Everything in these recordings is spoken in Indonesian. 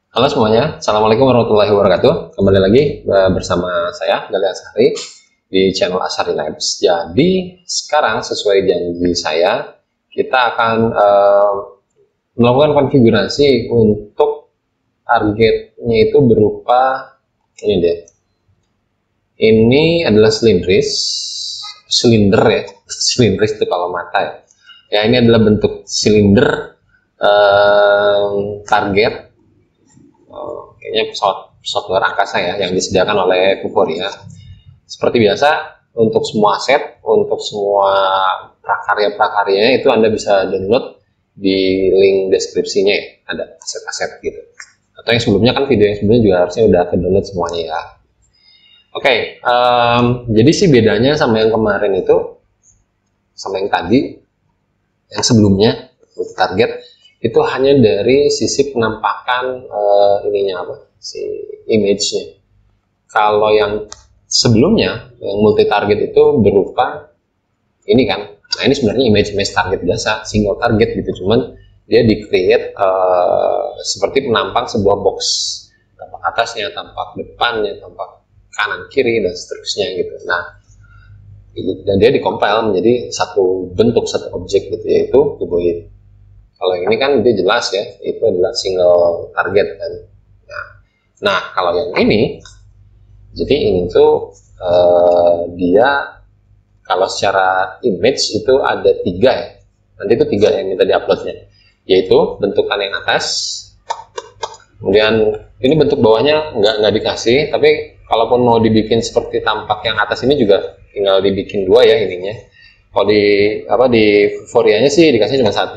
Halo semuanya, Assalamualaikum warahmatullahi wabarakatuh. Kembali lagi bersama saya, Gali Ashari, di channel Ashari Labs. Jadi, sekarang sesuai janji saya, kita akan melakukan konfigurasi untuk targetnya itu berupa, ini dia. Ini adalah silinder ya, silindris itu kalau mata ya. Ya, ini adalah bentuk silinder target. Kayaknya pesawat luar angkasa ya yang disediakan oleh Vuforia. Seperti biasa untuk semua aset, untuk semua prakarya-prakaryanya itu Anda bisa download di link deskripsinya ya, ada aset-aset gitu. Atau yang sebelumnya kan video yang sebelumnya juga harusnya udah ke-download semuanya ya. Oke, jadi sih bedanya sama yang kemarin itu, sama yang tadi, yang sebelumnya untuk target itu hanya dari sisi penampakan ininya apa si image-nya. Kalau yang sebelumnya yang multi target itu berupa ini kan, nah ini sebenarnya image target biasa, single target gitu, cuman dia di-create seperti penampang sebuah box, tampak atasnya, tampak depannya, tampak kanan kiri dan seterusnya gitu. Nah, dan dia di-compile menjadi satu bentuk, satu objek gitu, yaitu cuboid. Kalau ini kan dia jelas ya, itu adalah single target kan. Nah kalau yang ini, jadi ini tuh dia kalau secara image itu ada 3 ya. Nanti itu 3 yang minta diuploadnya, yaitu bentukan yang atas, kemudian ini bentuk bawahnya nggak dikasih, tapi kalaupun mau dibikin seperti tampak yang atas ini juga tinggal dibikin 2 ya ininya. Kalau di Vuforia-nya sih dikasih cuma 1.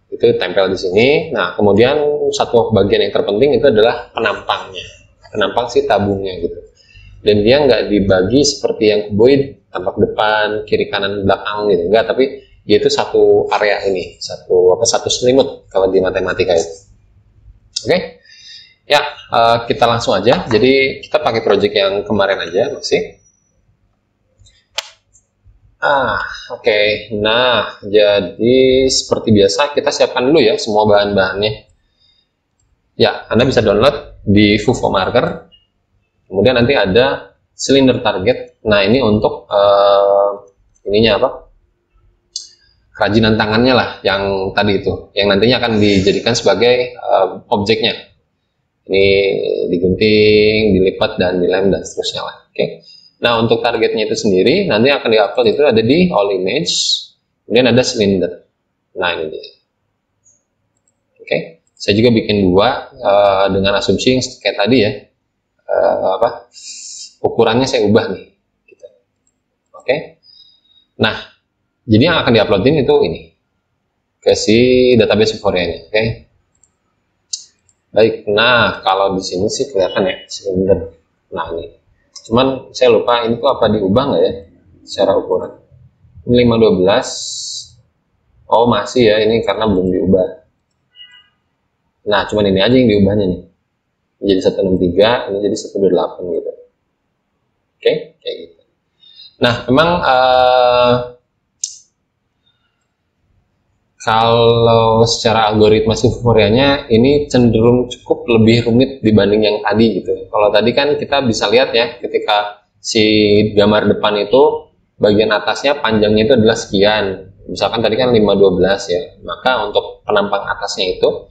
Itu tempel di sini. Nah, kemudian satu bagian yang terpenting itu adalah penampangnya, penampang si tabungnya gitu. Dan dia nggak dibagi seperti yang cuboid, tampak depan, kiri, kanan, belakang gitu, enggak. Tapi dia itu satu area ini, satu selimut kalau di matematika itu. Oke, ya kita langsung aja. Jadi kita pakai project yang kemarin aja masih. Oke. Nah, jadi seperti biasa kita siapkan dulu ya semua bahan-bahannya. Ya, Anda bisa download di Vufomarker. Kemudian nanti ada silinder target. Nah, ini untuk ininya apa? Kerajinan tangannya lah, yang tadi itu, yang nantinya akan dijadikan sebagai objeknya. Ini digunting, dilipat dan dilem dan seterusnya lah. Oke. Nah, untuk targetnya itu sendiri, nanti akan di-upload itu ada di all image, kemudian ada silinder. Nah, ini dia. Oke, saya juga bikin 2 dengan asumsi yang kayak tadi ya. Ukurannya saya ubah nih. Gitu. Oke. Nah, jadi yang akan di-uploadin itu ini. Ke si database Vuforia-nya. Oke. Baik, nah kalau di sini sih kelihatan ya, silinder. Nah, ini. Cuman saya lupa ini tuh apa diubah nggak ya secara ukuran. Ini 512. Oh masih ya, ini karena belum diubah. Nah cuman ini aja yang diubahnya nih. Ini jadi 163, ini jadi 128 gitu. Oke, kayak gitu. Nah memang kalau secara algoritma si Vuforia-nya ini cenderung cukup lebih rumit dibanding yang tadi gitu. Kalau tadi kan kita bisa lihat ya, ketika si gambar depan itu bagian atasnya panjangnya itu adalah sekian. Misalkan tadi kan 512 ya. Maka untuk penampang atasnya itu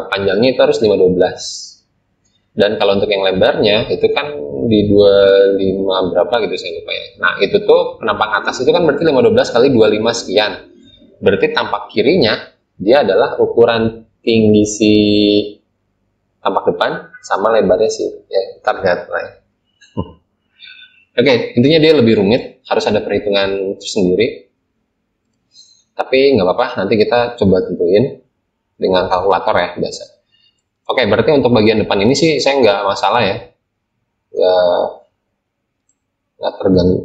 panjangnya itu harus 512. Dan kalau untuk yang lebarnya itu kan di 25 berapa gitu saya lupa ya. Nah, itu tuh penampang atas itu kan berarti 512 kali 25 sekian. Berarti tampak kirinya dia adalah ukuran tinggi si tampak depan sama lebarnya si ya, target lain. Oke, intinya dia lebih rumit, harus ada perhitungan tersendiri. Tapi nggak apa-apa, nanti kita coba tentuin dengan kalkulator ya biasa. Oke, berarti untuk bagian depan ini sih saya nggak masalah ya, nggak terganggu.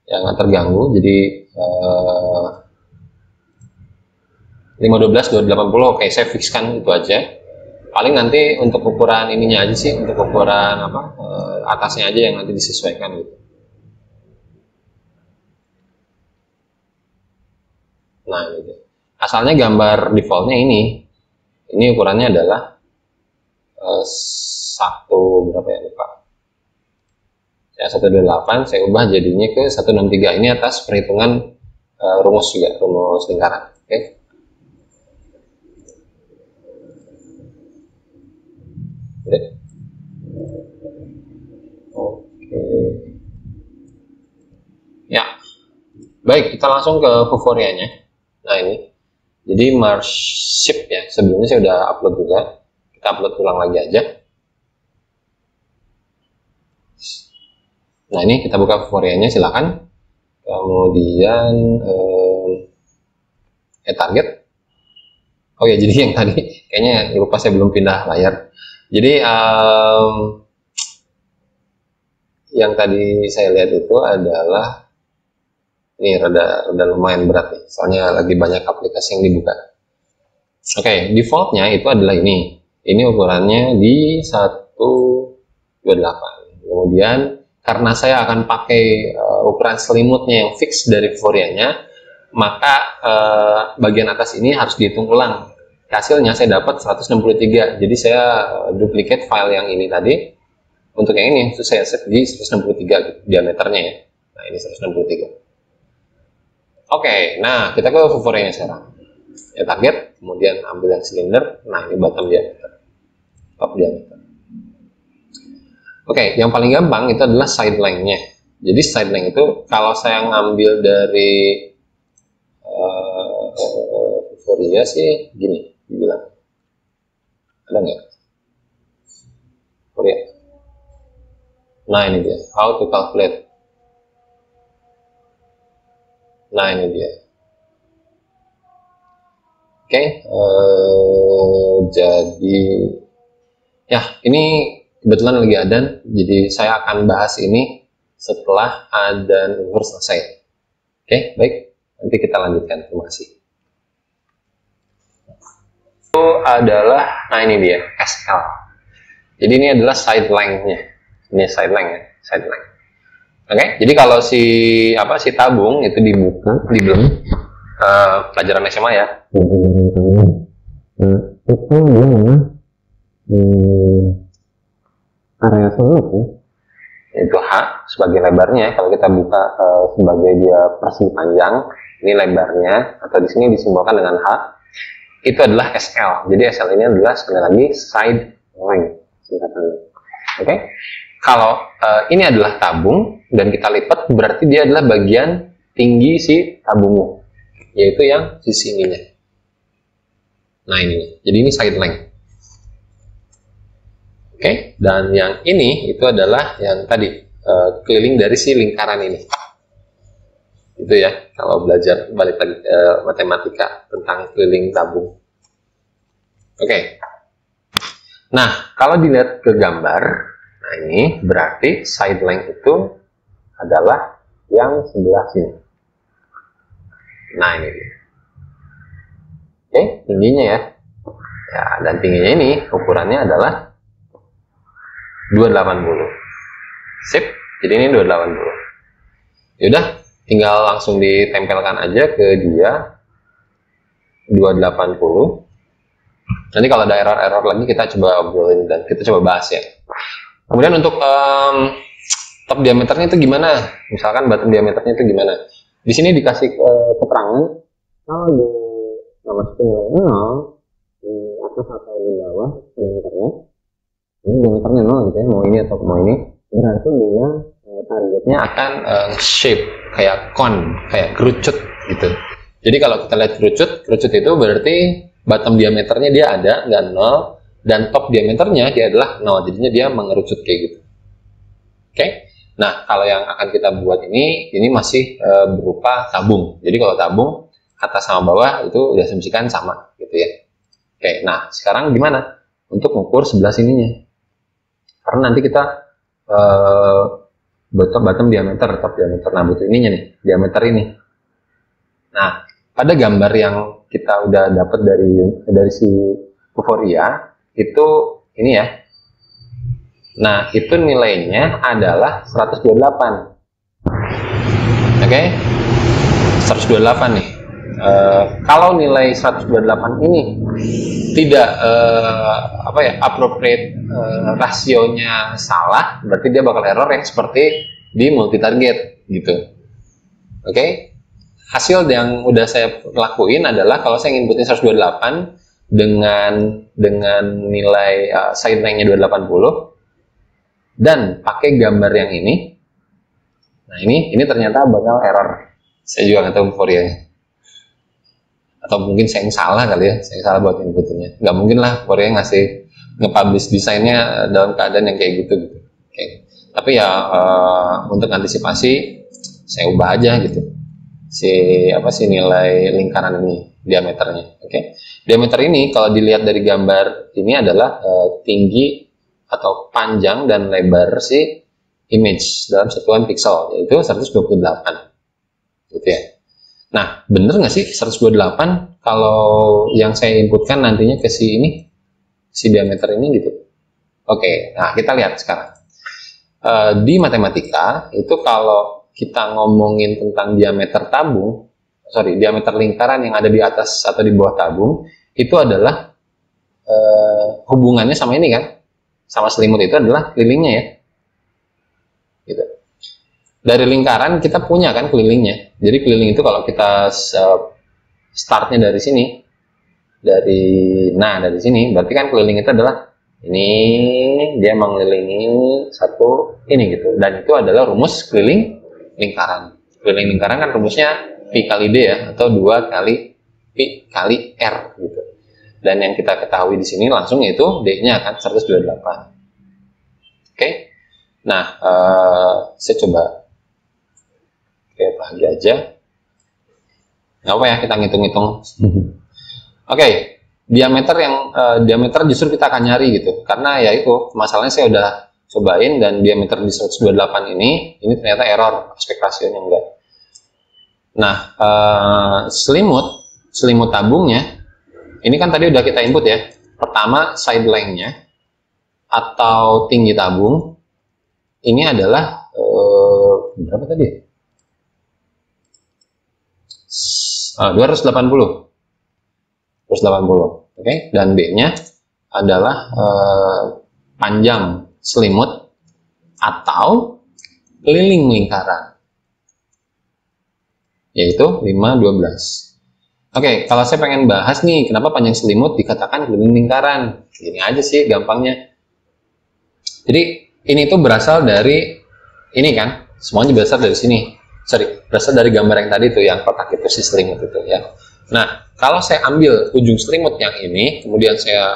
Ya nggak terganggu, jadi 512 280 oke, saya fixkan itu aja. Paling nanti untuk ukuran ininya aja sih, untuk ukuran apa atasnya aja yang nanti disesuaikan gitu. Nah, gitu. Asalnya gambar defaultnya ini, Ini ukurannya adalah satu berapa ya, lupa ya, 128 saya ubah jadinya ke 163. Ini atas perhitungan rumus juga, rumus lingkaran. Oke. Oke. Ya. Baik, kita langsung ke Fuforianya. Nah, ini. Jadi Marship ya, sebelumnya saya udah upload juga. Kita upload ulang lagi aja. Nah, ini kita buka Fuforianya, silakan. Kemudian target. Oh ya, jadi yang tadi kayaknya lupa saya belum pindah layar. Jadi yang tadi saya lihat itu adalah ini rada lumayan berat nih, soalnya lagi banyak aplikasi yang dibuka. Oke, defaultnya itu adalah ini. Ini ukurannya di 128. Kemudian karena saya akan pakai ukuran selimutnya yang fix dari Fuforianya, maka bagian atas ini harus dihitung ulang. Hasilnya saya dapat 163. Jadi saya duplicate file yang ini tadi. Untuk yang ini itu saya set di 163 diameternya ya. Nah, ini 163. Oke, nah kita ke Fuforianya sekarang. Ya, target, kemudian ambil yang silinder. Nah, ini bottom diameter. Top diameter. Oke, yang paling gampang itu adalah side length-nya. Jadi side length itu kalau saya ngambil dari Fuforia sih gini, dibilang. Ada nggak? Fuforia. Nah, ini dia. How to calculate. Nah, ini dia. Oke, jadi ya ini kebetulan lagi adzan, jadi saya akan bahas ini setelah adzan zuhur selesai. Oke, baik. Nanti kita lanjutkan. Terima kasih. Itu adalah, nah ini dia, SL. Jadi ini adalah side length-nya. Ini side length ya, side length. Oke, jadi kalau si tabung itu dibuka, dibeleng, pelajaran SMA ya. Itu dia memang area seluk ya. Itu H sebagai lebarnya. Kalau kita buka sebagai dia persegi panjang, ini lebarnya, atau di sini disimbolkan dengan H. Itu adalah SL. Jadi SL ini adalah sekali lagi side length singkatannya. Oke. Kalau ini adalah tabung dan kita lipat, berarti dia adalah bagian tinggi si tabungnya, yaitu yang sisi ininya. Nah ini, jadi ini side length. Oke, dan yang ini itu adalah yang tadi keliling dari si lingkaran ini. Itu ya, kalau belajar balik lagi matematika tentang keliling tabung. Oke. Nah, kalau dilihat ke gambar, nah ini berarti side length itu adalah yang sebelah sini. Nah ini dia. Oke, tingginya ya. Ya, dan tingginya ini ukurannya adalah 280. Sip, jadi ini 280. Yaudah, tinggal langsung ditempelkan aja ke dia 280. Nanti kalau ada error-error lagi kita coba obrolin dan kita coba bahas ya. Kemudian untuk top diameternya itu gimana? Misalkan bottom diameternya itu gimana? Di sini dikasih keterangan kalau di masukin nilai 0 di atas atau di bawah diameternya. Ini diameternya 0 gitu ya, mau ini atau mau ini, berarti dia targetnya akan shape kayak cone, kayak kerucut gitu. Jadi kalau kita lihat kerucut itu berarti bottom diameternya dia ada, nggak 0, dan top diameternya dia adalah 0, jadinya dia mengerucut kayak gitu. Oke, nah kalau yang akan kita buat ini masih berupa tabung. Jadi kalau tabung, atas sama bawah itu diasumsikan sama gitu ya. Oke, nah sekarang gimana untuk mengukur sebelah sininya? Karena nanti kita bottom diameter, top diameter, nah butuh ininya nih, diameter ini. Nah, pada gambar yang kita udah dapat dari si Fuforia itu ini ya. Nah, itu nilainya adalah 128. Oke? 128 nih. Kalau nilai 128 ini tidak appropriate rasionya salah, berarti dia bakal error yang seperti di multi target gitu. Oke. Hasil yang udah saya lakuin adalah kalau saya inputin 128 dengan nilai side range-nya 280 dan pakai gambar yang ini. Nah, ini ternyata bakal error. Saya juga nggak tahu euforianya. Atau mungkin saya yang salah kali ya, saya yang salah buat inputnya. Nggak mungkin lah Korea ngasih nge-publish desainnya dalam keadaan yang kayak gitu. Oke. Tapi ya untuk antisipasi saya ubah aja gitu si nilai lingkaran ini, diameternya. Oke. Diameter ini kalau dilihat dari gambar ini adalah tinggi atau panjang dan lebar si image dalam satuan pixel, yaitu 128 gitu ya. Nah, bener nggak sih 128 kalau yang saya inputkan nantinya ke si diameter ini gitu? Oke, nah kita lihat sekarang. Di matematika itu kalau kita ngomongin tentang diameter lingkaran yang ada di atas atau di bawah tabung, itu adalah hubungannya sama ini kan, sama selimut itu adalah kelilingnya ya. Gitu. Dari lingkaran kita punya kan kelilingnya. Jadi keliling itu kalau kita startnya dari sini, dari sini, berarti kan keliling itu adalah ini, dia mengelilingi satu ini gitu. Dan itu adalah rumus keliling lingkaran. Keliling lingkaran kan rumusnya pi kali d ya, atau 2 kali pi kali r gitu. Dan yang kita ketahui di sini langsung yaitu d-nya kan 128. Oke. Nah, saya coba kayak lagi aja. Nggak apa ya, kita ngitung-ngitung. Oke, diameter justru kita akan nyari gitu. Karena ya itu, masalahnya saya udah cobain dan diameter di 128 ini ternyata error, aspek rasionya enggak. Nah, selimut tabungnya, ini kan tadi udah kita input ya. Pertama, side length-nya atau tinggi tabung, ini adalah berapa tadi? 280. Oke, dan B-nya adalah panjang selimut atau keliling lingkaran, yaitu 512. Oke, kalau saya pengen bahas nih, kenapa panjang selimut dikatakan keliling lingkaran? Gini aja sih gampangnya. Jadi ini tuh berasal dari ini kan, semuanya berasal dari sini. Berasal dari gambar yang tadi tuh, yang kotak itu si selimut itu ya. Nah, kalau saya ambil ujung selimut yang ini, kemudian saya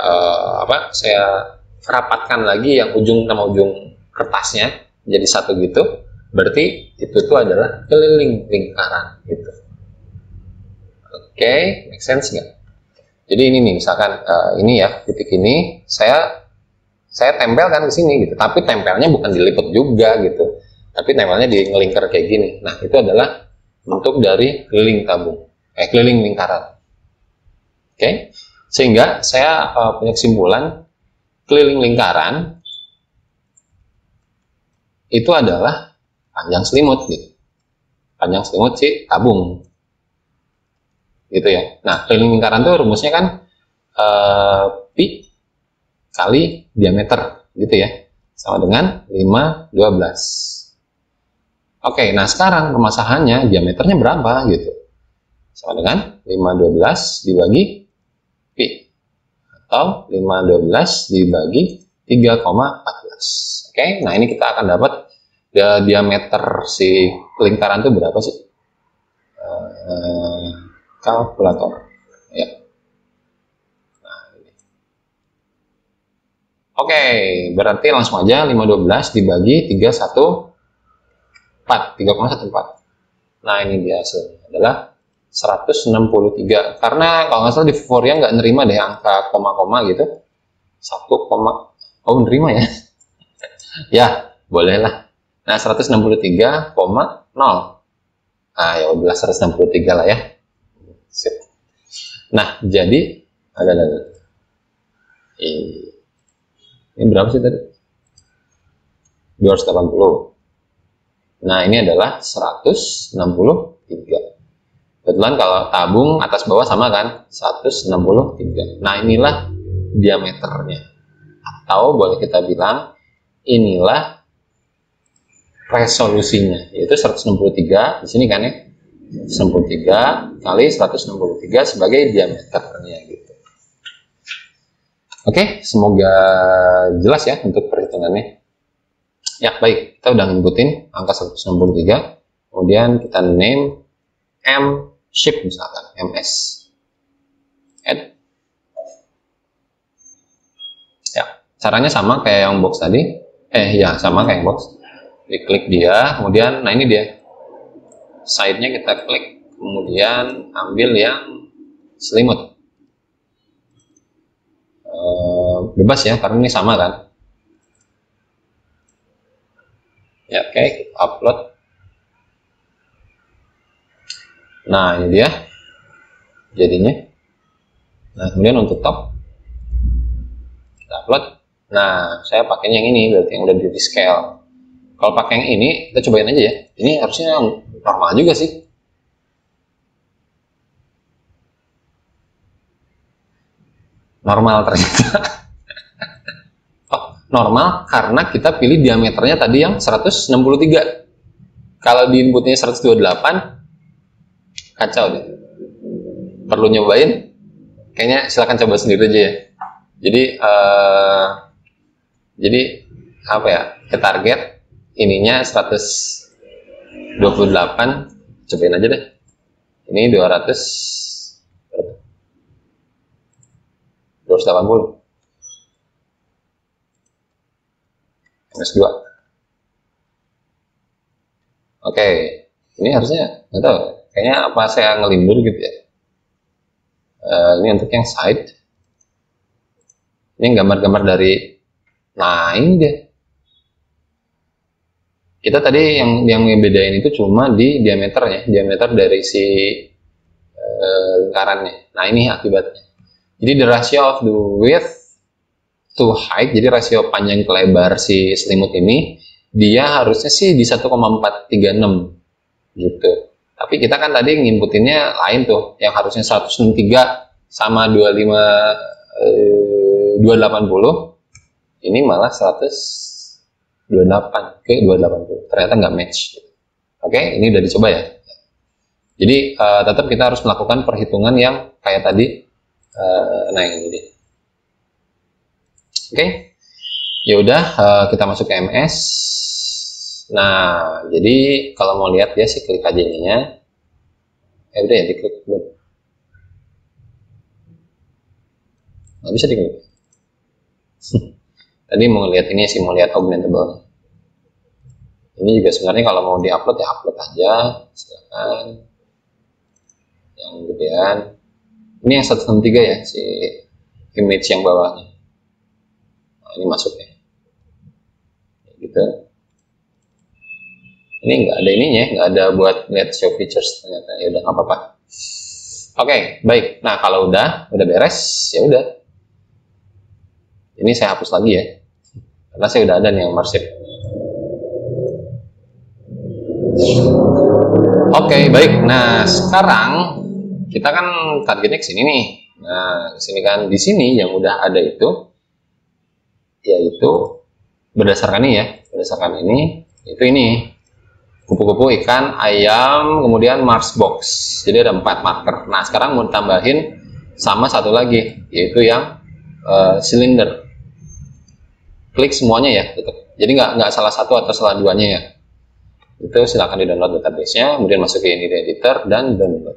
saya rapatkan lagi yang ujung sama ujung kertasnya jadi satu gitu, berarti itu tuh adalah keliling lingkaran gitu. Oke, make sense nggak? Jadi ini nih, misalkan ini ya, titik ini saya tempelkan ke sini gitu, tapi tempelnya bukan dilipet juga gitu, tapi tempelnya di ngelingkar kayak gini. Nah, itu adalah bentuk dari keliling tabung, keliling lingkaran. Oke, sehingga saya punya kesimpulan keliling lingkaran itu adalah panjang selimut gitu, panjang selimut si tabung gitu ya. Nah, keliling lingkaran tuh rumusnya kan pi kali diameter gitu ya, sama dengan 512. Oke, nah sekarang permasalahannya diameternya berapa gitu, sama dengan 512 dibagi pi, atau 512 dibagi 3,14. Oke, nah ini kita akan dapat diameter si lingkaran itu berapa sih? Kalkulator ya. Nah, ini. Oke, berarti langsung aja 512 dibagi 3,14. Nah, ini dia hasilnya adalah 163. Karena kalau nggak salah di Vuforia nggak nerima deh angka koma-koma gitu. 1, oh nerima ya? Ya, bolehlah. Nah, 163,0. Nah, ya udah 163 lah ya. Sip. Nah, jadi ada. Ini berapa sih tadi? 280. Nah, ini adalah 163. Kebetulan kalau tabung atas bawah sama kan, 163. Nah, inilah diameternya. Atau boleh kita bilang inilah resolusinya, yaitu 163 di sini kan ya. 163 kali 163 sebagai diameternya gitu. Oke, semoga jelas ya untuk perhitungannya. Ya, baik, kita udah ngikutin angka 163. Kemudian kita name M ship misalkan, MS. Add. Ya, caranya sama kayak yang box tadi. Ya, sama kayak yang box. Diklik dia, kemudian, nah ini dia. Side-nya kita klik, kemudian ambil yang selimut. Bebas ya, karena ini sama kan. Ya, oke, kita upload. Nah, ini dia jadinya. Nah, kemudian untuk top kita upload. Nah, saya pakainya yang ini, berarti yang udah di scale. Kalau pakai yang ini, kita cobain aja ya. Ini harusnya normal juga sih. Normal ternyata. Oh, normal karena kita pilih diameternya tadi yang 163. Kalau di inputnya 128, kacau deh. Perlu nyobain? Kayaknya silahkan coba sendiri aja ya. Jadi apa ya? Ke target ininya 128, cobain aja deh. Ini 280. MS2. Oke, ini harusnya nggak tahu, kayaknya apa saya ngelindur gitu ya. Ini untuk yang side. Ini gambar-gambar dari, nah ini dia. Kita tadi yang bedain itu cuma di diameternya, diameter dari si lingkarannya. Nah ini akibatnya. Jadi the ratio of the width to height, jadi rasio panjang ke lebar si selimut ini, dia harusnya sih di 1,436 gitu. Tapi kita kan tadi nginputinnya lain tuh, yang harusnya 163 sama 280, ini malah 128 ke 280. Ternyata nggak match. Oke, ini udah dicoba ya. Jadi tetap kita harus melakukan perhitungan yang kayak tadi. Nah ini dia. Oke, ya udah kita masuk ke MS. Nah, jadi kalau mau lihat ya sih klik aja ininya. Udah ya diklik belum? Nggak bisa diklik. Tadi mau lihat ini sih, mau lihat augmentable. Ini juga sebenarnya kalau mau diupload ya upload aja, silakan. Yang gedean. Ini yang 163 ya si image yang bawahnya. Ini masuk ya, gitu. Ini nggak ada ininya, nggak ada buat lihat show features ternyata. Ya udah nggak apa-apa. Oke, baik. Nah kalau udah beres, ya udah. Ini saya hapus lagi ya, karena saya udah ada nih yang Marship. Oke, baik. Nah sekarang kita kan targetnya ke sini nih. Nah kesini kan, di sini yang udah ada itu, yaitu berdasarkan ini ya, berdasarkan ini, itu ini kupu-kupu, ikan, ayam, kemudian Mars box. Jadi ada 4 marker. Nah sekarang mau tambahin sama satu lagi, yaitu yang silinder. Klik semuanya ya, tetap. Jadi nggak salah satu atau salah duanya ya. Itu silahkan di download database-nya, kemudian masuk ke ini editor dan download.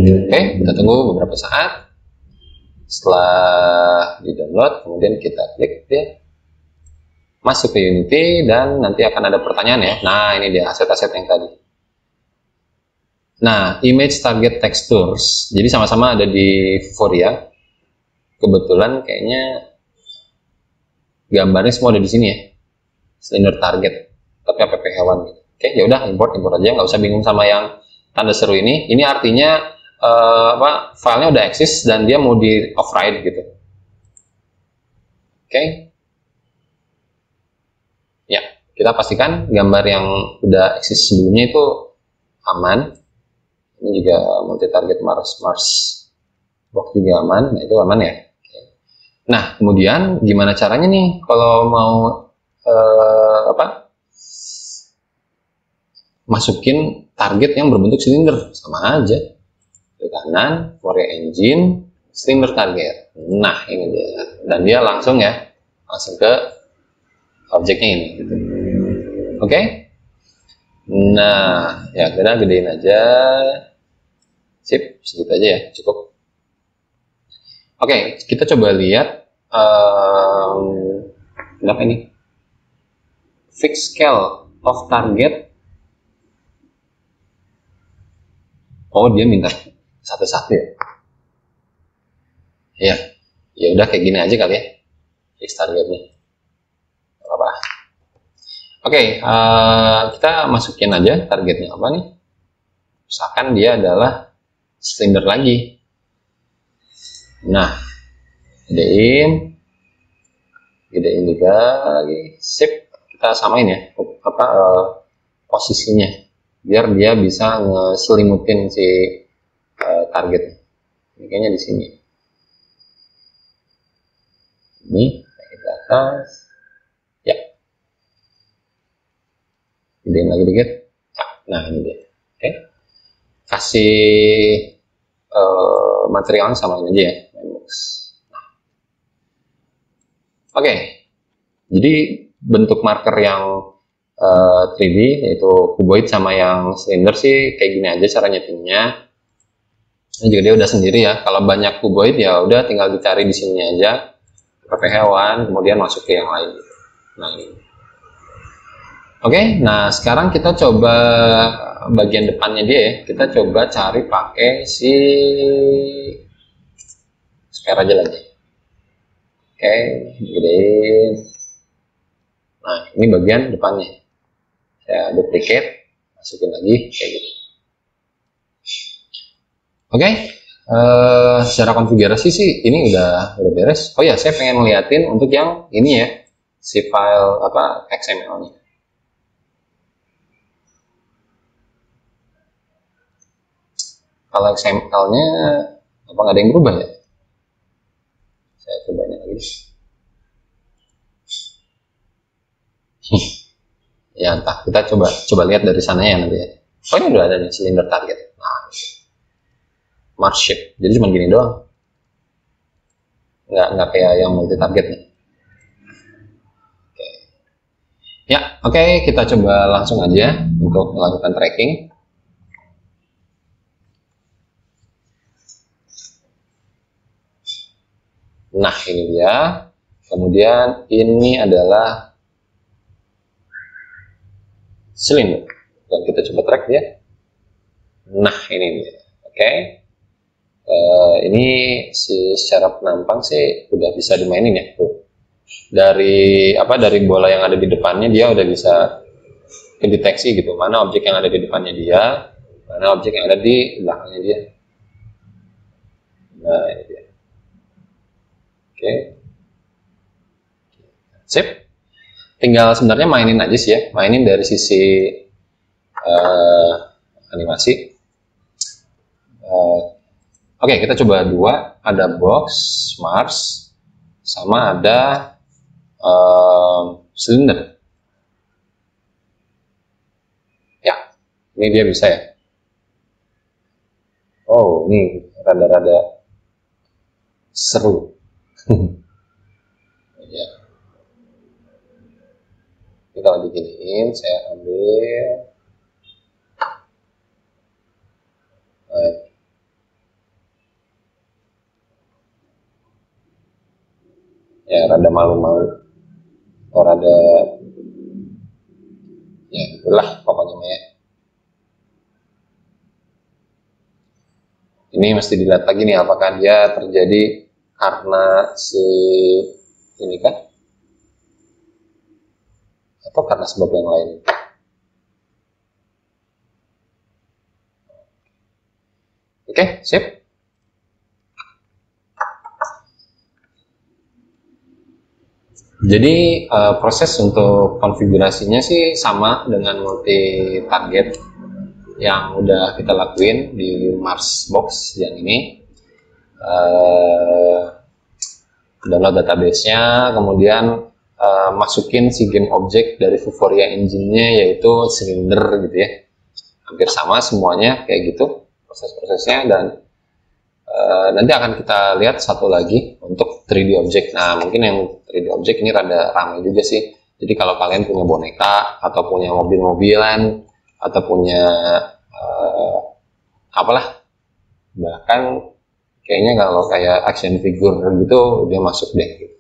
Oke, kita tunggu beberapa saat. Setelah di download, kemudian kita klik ya, masuk ke Unity, dan nanti akan ada pertanyaan ya. Nah ini dia aset-aset yang tadi. Nah image target textures, jadi sama-sama ada di Vuforia. Kebetulan kayaknya gambarnya semua ada di sini ya, cylinder target, tapi app hewan gitu. Oke, ya udah import aja, nggak usah bingung sama yang tanda seru ini. Ini artinya filenya udah eksis dan dia mau di override gitu. Oke. Ya, kita pastikan gambar yang udah eksis sebelumnya itu aman. Ini juga multi target Mars box juga aman. Nah, itu aman ya. Nah, kemudian gimana caranya nih kalau mau masukin target yang berbentuk silinder? Sama aja, ke kanan, Fourier engine, silinder target. Nah, ini dia, dan dia langsung ke objeknya ini. Oke? Nah, ya kita gedein aja. Sip, segitu aja ya, cukup. Oke, kita coba lihat berapa ini? Fixed scale of target. Oh, dia minta satu-satu ya? Ya, ya udah kayak gini aja kali ya, fixed targetnya. Apa? Oke, kita masukin aja targetnya apa nih? Misalkan dia adalah silinder lagi. Nah, gedein juga lagi, sip. Kita samain ya posisinya biar dia bisa ngeselimutin si targetnya. Ini kayaknya di sini. Ini naik ke atas, ya. Gedein lagi dikit. Nah, ini dia. Oke, kasih materialnya samain aja ya. Oke, jadi bentuk marker yang 3D yaitu kuboid sama yang silinder sih kayak gini aja cara nyetingnya. Ini juga dia udah sendiri ya. Kalau banyak kuboid ya udah tinggal dicari di sini aja, pakai hewan, kemudian masuk ke yang lain. Nah ini. Oke, nah sekarang kita coba bagian depannya dia ya. Kita coba cari pakai si spare aja lagi. Oke, gedein. Nah, ini bagian depannya. Saya duplicate, masukin lagi kayak gitu. Oke, secara konfigurasi sih ini udah beres. Oh ya, saya pengen ngeliatin untuk yang ini ya, si file XML-nya. Kalau XML-nya apa nggak ada yang berubah ya? Saya coba ini lagi. Ya entah, kita coba lihat dari sana ya nanti ya. Oh, ini udah ada nih silinder target. Nah, Mars shape. Jadi cuma gini doang. Nggak kayak yang multi target nih. Oke. Ya, oke, kita coba langsung aja untuk melakukan tracking. Nah, ini dia. Kemudian ini adalah silinder. Dan kita coba track dia. Nah, ini dia. Oke. Ini secara penampang sih udah bisa dimainin ya. Tuh. Dari bola yang ada di depannya dia udah bisa kedeteksi gitu. Mana objek yang ada di depannya dia, mana objek yang ada di belakangnya dia. Nah, ini dia. Oke. Sip. Tinggal sebenarnya mainin aja sih ya, mainin dari sisi animasi. Oke, kita coba dua, ada box, Mars, sama ada silinder. Ya, ini dia bisa ya. Oh, ini rada-rada seru. Ya. Ini kalau diginiin, saya ambil. Ya, rada malu-malu. Atau rada, ya itulah pokoknya ya. Ini mesti dilihat lagi nih, apakah dia terjadi karena si ini kan? Atau karena sebab yang lain. Oke, sip. Jadi proses untuk konfigurasinya sih sama dengan multi target. yang udah kita lakuin di Mars Box yang ini. Download database-nya, kemudian masukin si game object dari Vuforia engine-nya, yaitu silinder gitu ya. Hampir sama semuanya kayak gitu proses-prosesnya, dan nanti akan kita lihat satu lagi untuk 3D object. Nah, mungkin yang 3D object ini rada ramai juga sih. Jadi kalau kalian punya boneka atau punya mobil-mobilan atau punya apalah, bahkan kayaknya kalau kayak action figure gitu dia masuk deh gitu.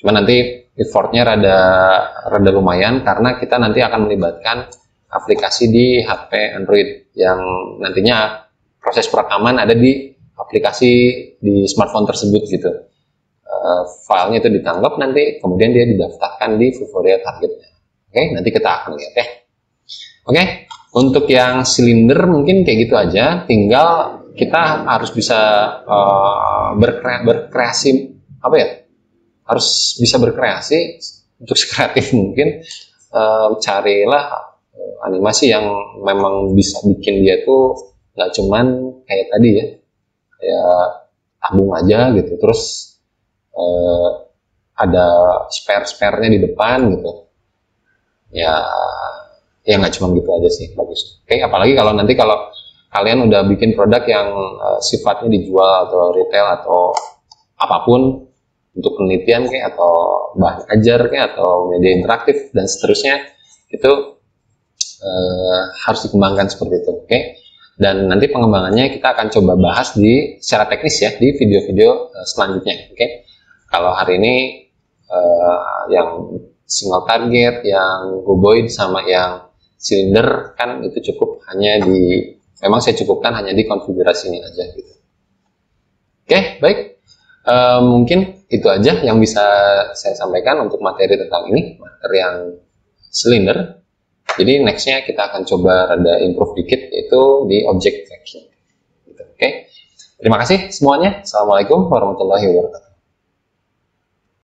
Cuma nanti effortnya rada lumayan karena kita nanti akan melibatkan aplikasi di HP Android yang nantinya proses perekaman ada di aplikasi di smartphone tersebut gitu. Filenya itu ditangkap nanti, kemudian dia didaftarkan di Vuforia targetnya. Oke, nanti kita akan lihat ya. Oke, untuk yang silinder mungkin kayak gitu aja. Tinggal kita harus bisa berkreasi, apa ya? Harus bisa berkreasi untuk sekreatif mungkin. Carilah animasi yang memang bisa bikin dia tuh nggak cuman kayak tadi ya, kayak tabung aja gitu, terus ada spare-sparenya di depan gitu ya nggak cuma gitu aja sih, bagus. Oke, apalagi kalau nanti kalau kalian udah bikin produk yang sifatnya dijual atau retail atau apapun untuk penelitian kayak atau bahan ajar kayak atau media interaktif dan seterusnya, itu harus dikembangkan seperti itu. Oke, dan nanti pengembangannya kita akan coba bahas secara teknis ya di video-video selanjutnya. Oke. Kalau hari ini yang single target, yang cuboid sama yang silinder kan itu cukup hanya memang saya cukupkan hanya di konfigurasinya aja gitu. Oke, baik. Mungkin itu aja yang bisa saya sampaikan untuk materi tentang ini, materi yang silinder. Jadi nextnya kita akan coba rada improve dikit, yaitu di object tracking. Gitu. Oke. Terima kasih semuanya. Assalamualaikum warahmatullahi wabarakatuh.